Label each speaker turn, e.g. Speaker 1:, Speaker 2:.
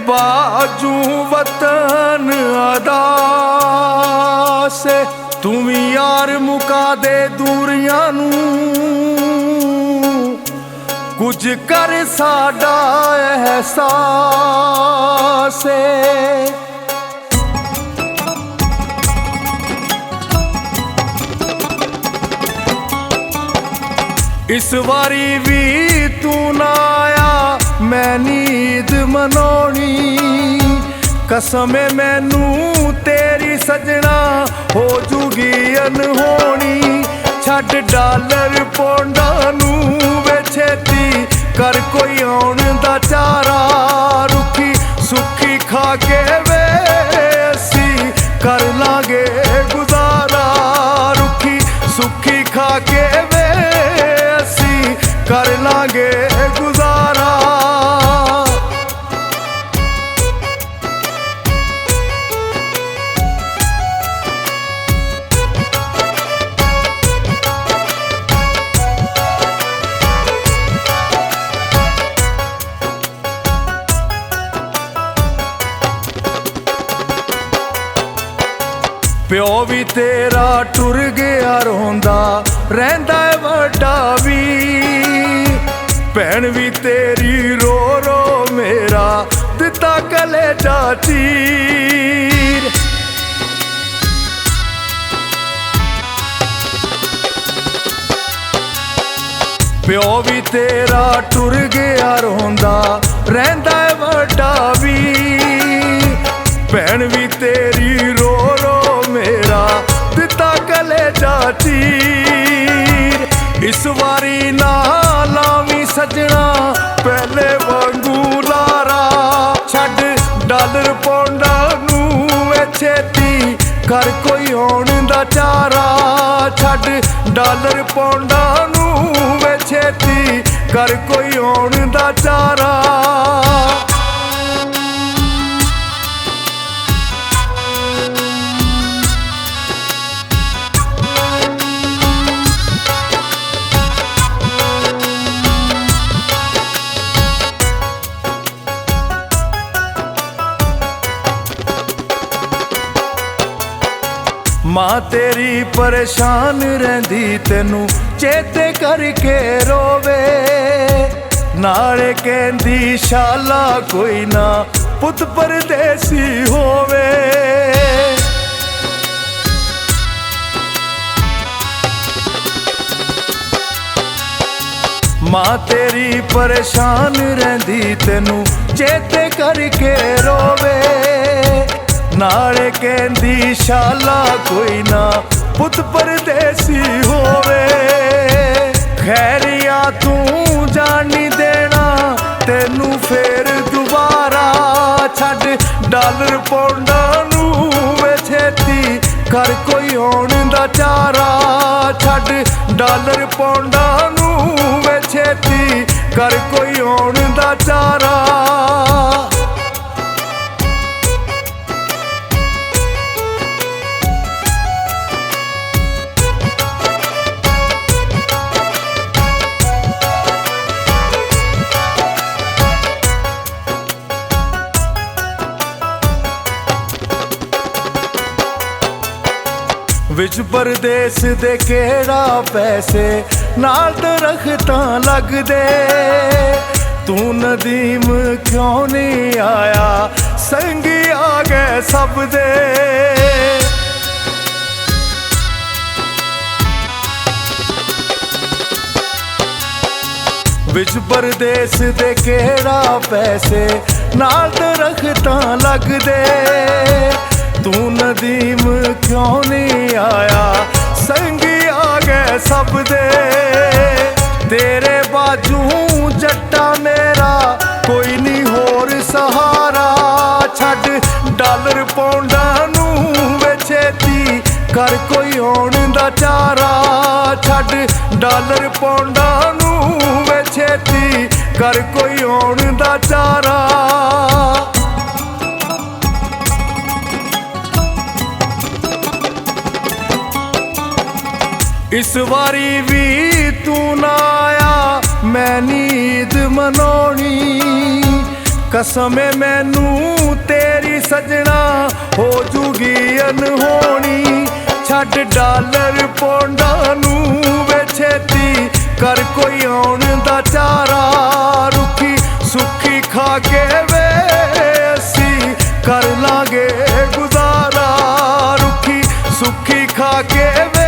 Speaker 1: बाजू वतन अदा से तू भी यार मुका दे दूरियां नू कुछ कर साडा एहसास इस वारी भी तू ना आया मैं नींद मनाउणी कसम मैनू तेरी सजना हो जूगी अनहोनी छड्ड डॉलर पौंडा नू वे छेती कर कोई आउण दा चारा रुखी सुखी खा के वे असी कर लांगे गुजारा रुखी सुखी खा के वे असी कर लांगे गुजारा प्यो भी तेरा टुर गया रोंदा रहिंदा है वड्डा भी भैन भी तेरी रो रो मेरा दिता कलेजा चीर प्यो भी तेरा टुर गया रोंदा रहिंदा है वड्डा भी भैन भी तेरी रो रो मेरा दिता कलेजा चीर इस वारी ना लावी सजना पहले वांगू लारा छड्ड डॉलर पौंडा नू छेती कर कोई आउण दा चारा छड्ड डॉलर पौंडा नू छेती कर कोई आउण दा चारा मां तेरी परेशान रहिंदी तेनू चेते करके रोवे नाले कहंदी शाला कोई ना पुत परदेसी होवे मां तेरी परेशान रहिंदी तेनू चेते करके रोवे नाले कहंदी शाला कोई ना पुत परदेसी होवे खैरिया तू जानी देना तेनू फेर दुबारा छड्ड डॉलर पौंडा नू वे छेती कर कोई आउण दा चारा छड्ड डॉलर पौंडा नू वे छेती कर कोई आउण दा चारा विच परदेस दे केड़ा पैसे नाल दरख्तां लगदे तू नदीम क्यों नहीं आया संगी आ गए सब दे विच परदेस दे केड़ा पैसे नाल दरख्तां लगदे तू नदीम क्यों नहीं आया संगी आ गए सब दे तेरे बाजू जट्टा मेरा कोई नहीं होर सहारा छड्ड डॉलर पौंडा नू वे छेती कर कोई आउण दा चारा छड्ड डॉलर पौंडा नू वे छेती कर कोई आउण दा चारा इस वारी भी तू ना आया मैं नींद मनाउणी ਕਸਮ ਏ ਮੈਨੂੰ ਤੇਰੀ ਸਜਣਾ ਹੋ ਜੂਗੀ ਅਨਹੋਣੀ। ਛੱਡ ਡਾਲਰ ਪੌਂਡਾਂ ਨੂੰ ਵੇ ਛੇਤੀ ਕਰ ਕੋਈ ਆਉਣ ਦਾ ਚਾਰਾ। ਰੁੱਖੀ ਸੁੱਖੀ ਖਾ ਕੇ ਵੇ ਅਸੀਂ ਕਰ ਲਾਂਗੇ ਗੁਜ਼ਾਰਾ। ਰੁੱਖੀ ਸੁੱਖੀ ਖਾ ਕੇ ਵੇ